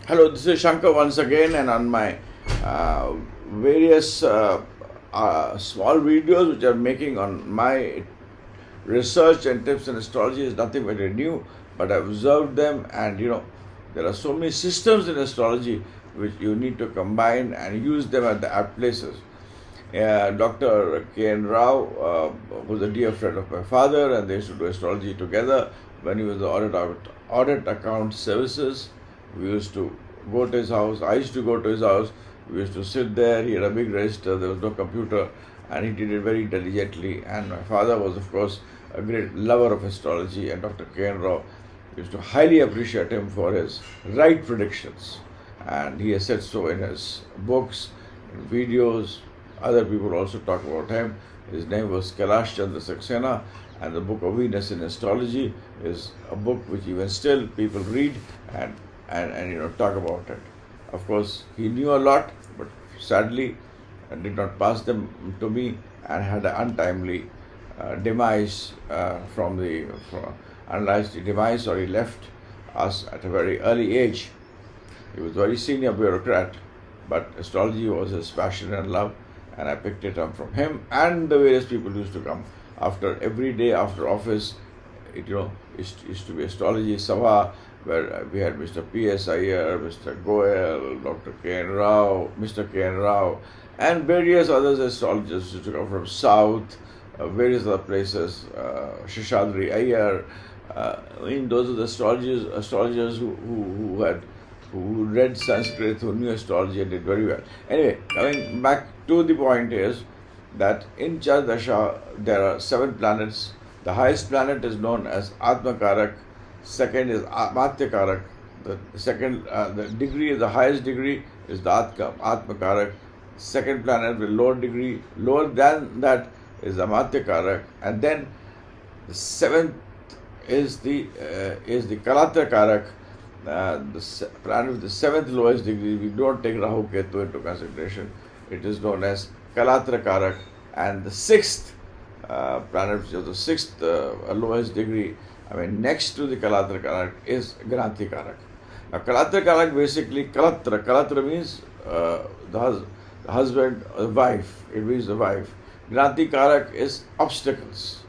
Hello, this is Shankar once again, and on my various small videos which I'm making on my research and tips in astrology is nothing very new, but I've observed them, and there are so many systems in astrology which you need to combine and use them at the apt places. Dr. K.N. Rao was a dear friend of my father, and they used to do astrology together when he was the audit account services. We used to go to his house. I used to go to his house. We used to sit there. He had a big register. There was no computer, and he did it very intelligently. And my father was, of course, a great lover of astrology. And Dr. K.N. Rao used to highly appreciate him for his right predictions. And he has said so in his books, in videos. Other people also talk about him. His name was Kailash Chandra Saxena, and the book of Venus in Astrology is a book which even still people read and talk about it. Of course, he knew a lot, but sadly did not pass them to me and had an untimely demise untimely demise, or he left us at a very early age. He was a very senior bureaucrat, but astrology was his passion and love, and I picked it up from him and the various people who used to come after every day after office. It used to be astrology sabha, where we had Mr. P.S. Iyer, Mr. Goel, Dr. K.N. Rao, Mr. K.N. Rao, and various others astrologers used to come from South, various other places, Shishadri Iyer. Those are the astrologers who read Sanskrit, who knew astrology and did very well. Anyway, coming back to the point is that in Chardasha there are 7 planets. The highest planet is known as Atmakarak, second is Amatyakarak, the degree, the highest degree is the Atmakarak, second planet with lower degree, lower than that is Amatyakarak, and then the 7th is the Kalatrakarak, the planet with the 7th lowest degree. We don't take Rahu Ketu into consideration. It is known as Kalatra Karak, and the 6th planet, which is the 6th lowest degree, next to the Kalatra Karak, is Granthi Karak. Now, Kalatra Karak basically, Kalatra means the husband, the wife, it means the wife. Granthi Karak is obstacles.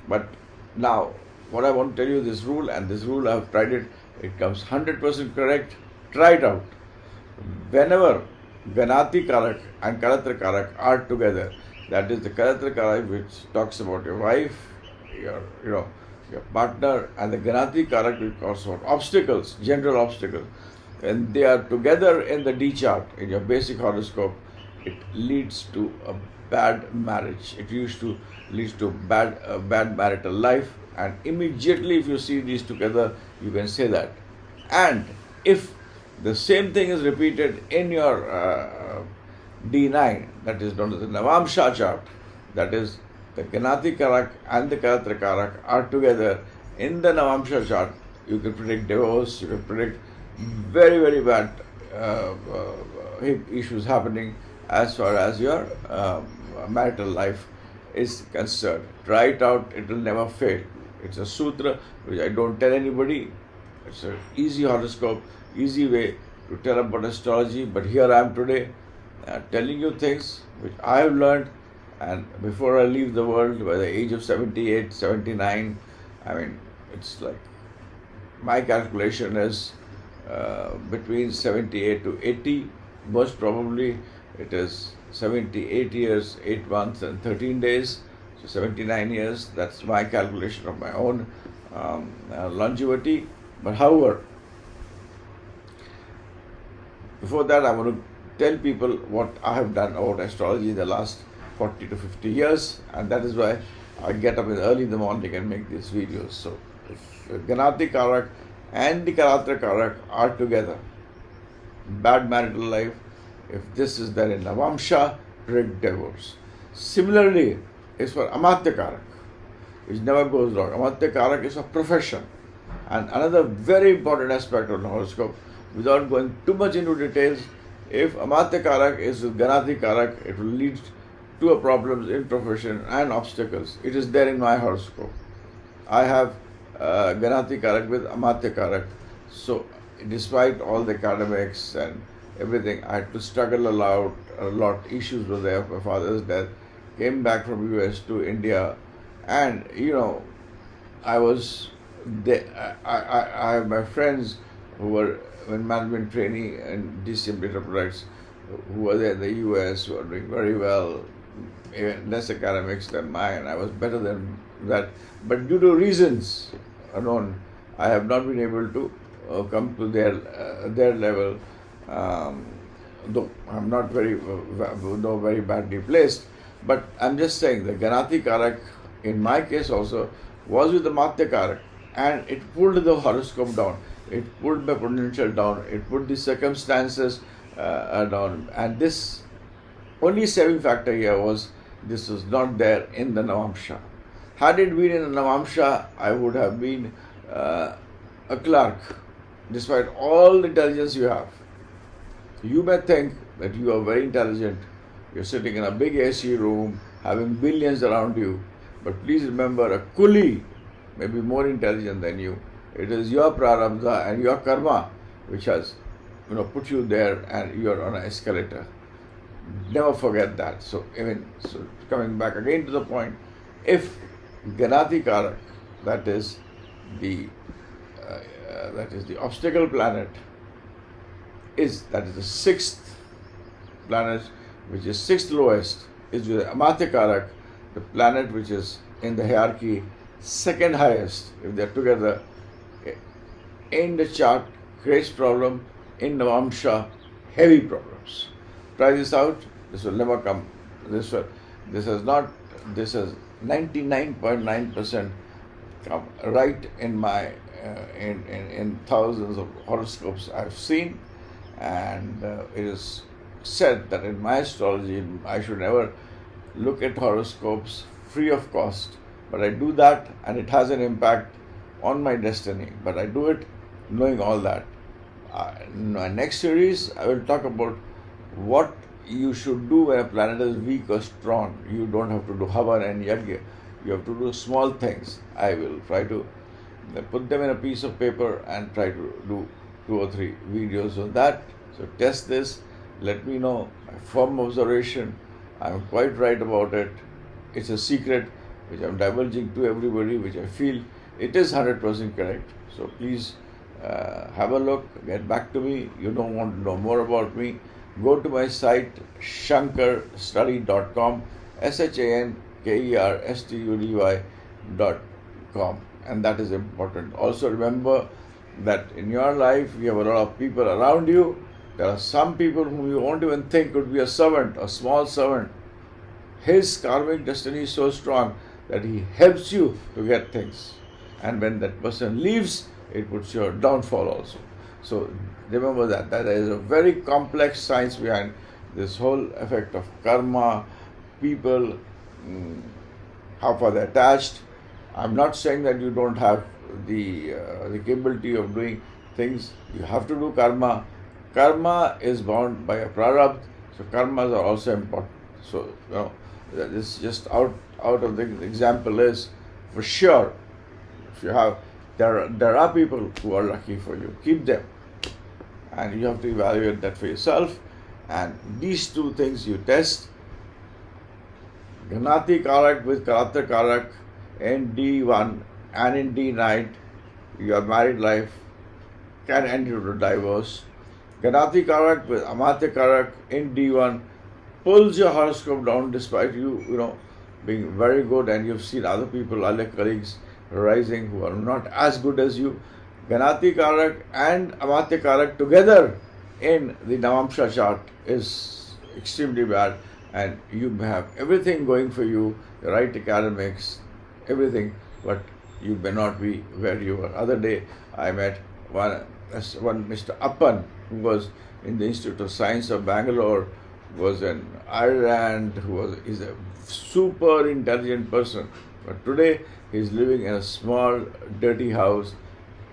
But now, what I want to tell you, this rule, and this rule I have tried it, it comes 100% correct. Try it out. Whenever Ganati Karak and Kalatra Karak are together, that is the Kalatra Karak which talks about your wife, your partner, and the Ganati Karak which talks about obstacles, general obstacles. When they are together in the D chart, in your basic horoscope, it leads to a bad marriage. It leads to bad marital life, and immediately if you see these together, you can say that. And if the same thing is repeated in your D9, that is known as the Navamsha chart, that is the Ganati Karak and the Kalatra Karak are together in the Navamsha chart, you can predict divorce, you can predict very, very bad issues happening as far as your marital life is concerned. Try it out, it will never fail. It's a sutra which I don't tell anybody. It's an easy horoscope, easy way to tell about astrology. But here I am today telling you things which I have learned, and before I leave the world by the age of 78, 79, it's like my calculation is between 78 to 80. Most probably it is 78 years, 8 months and 13 days. So 79 years, that's my calculation of my own longevity. But however, before that I want to tell people what I have done about astrology in the last 40 to 50 years, and that is why I get up early in the morning and make these videos. So if Ganati Karak and the Kalatra Karak are together, bad marital life. If this is there in Navamsha, predict divorce. Similarly, is for Amatya Karak, which never goes wrong. Amatya Karak is a profession. And another very important aspect of the horoscope, without going too much into details, if Amatya Karak is with Ganati Karak, it will lead to a problems in profession and obstacles. It is there in my horoscope. I have Ganati Karak with Amatya Karak. So despite all the academics and everything, I had to struggle a lot. Issues were there. My father's death. Came back from US to India, and I was there. I have my friends who were in management training and DCM data products who were there in the US who are doing very well, even less academics than mine. I was better than that, but due to reasons unknown, I have not been able to come to their level. Though I'm not very badly placed, but I'm just saying the Ganati Karak in my case also was with the Matya Karak, and it pulled the horoscope down, it pulled my potential down, it put the circumstances down, and this only saving factor here was this was not there in the Navamsha. Had it been in the Navamsha, I would have been a clerk, despite all the intelligence you have. You may think that you are very intelligent, you're sitting in a big AC room, having billions around you, but please remember a coolie may be more intelligent than you. It is your prarabdha and your karma which has put you there, and you're on an escalator. Never forget that. So coming back again to the point, if Ganati Karak, that is the obstacle planet, that is the sixth planet, which is sixth lowest, is with Amatya Karak, the planet which is in the hierarchy second highest. If they are together in the chart, creates problem. In Navamsha, heavy problems. Try this out. This will never come. This has 99.9% come right in my in thousands of horoscopes I've seen, and it is said that in my astrology I should never look at horoscopes free of cost, but I do that, and it has an impact on my destiny. But I do it knowing all that. In my next series, I will talk about what you should do when a planet is weak or strong. You don't have to do Havan and Yajna. You have to do small things. I will try to put them in a piece of paper and try to do 2 or 3 videos on that. So test this. Let me know my firm observation. I'm quite right about it. It's a secret which I'm divulging to everybody, which I feel it is 100% correct. So please have a look, get back to me. You don't want to know more about me, go to my site shankarstudy.com, shankerstudy.com, and that is important. Also remember that in your life you have a lot of people around you. There are some people whom you won't even think could be a servant, a small servant. His karmic destiny is so strong that he helps you to get things, and when that person leaves, it puts your downfall also. So remember that there is a very complex science behind this whole effect of karma, people, how far they're attached. I'm not saying that you don't have the capability of doing things. You have to do karma. Karma is bound by a prarabdha, so karmas are also important. So this is just out of the example is for sure. If you have there are people who are lucky for you. Keep them, and you have to evaluate that for yourself. And these 2 things you test. Ganati Karak with Karatha Karak in D1 and in D9, your married life can end due to divorce. Ganati Karak with Amatya Karak in D1 pulls your horoscope down despite you being very good, and you've seen other people, other colleagues rising who are not as good as you. Ganati Karak and Amatya Karak together in the Navamsha chart is extremely bad, and you may have everything going for you, the right academics, everything, but you may not be where you were. Other day I met one Mr. Appan, who was in the Institute of Science of Bangalore, was in Ireland, is a super intelligent person, but today he is living in a small dirty house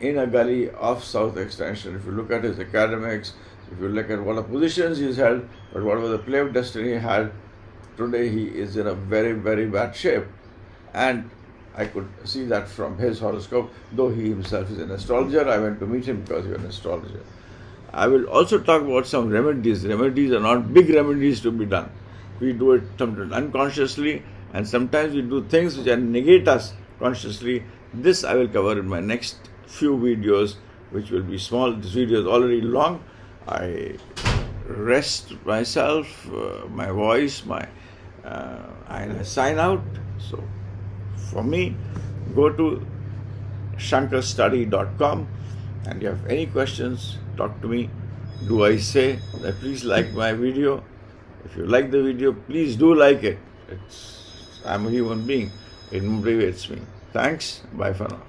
in a gully off South Extension. If you look at his academics, if you look at what positions he's held, but whatever the play of destiny he had, today he is in a very, very bad shape. And I could see that from his horoscope, though he himself is an astrologer. I went to meet him because he was an astrologer. I will also talk about some remedies. Remedies are not big remedies to be done. We do it sometimes unconsciously, and sometimes we do things which negate us consciously. This I will cover in my next few videos, which will be small. This video is already long. I rest myself, my voice, I sign out. So, for me, go to shankarstudy.com, and if you have any questions, talk to me. Do I say that please like my video? If you like the video, please do like it. I'm a human being. It motivates me. Thanks. Bye for now.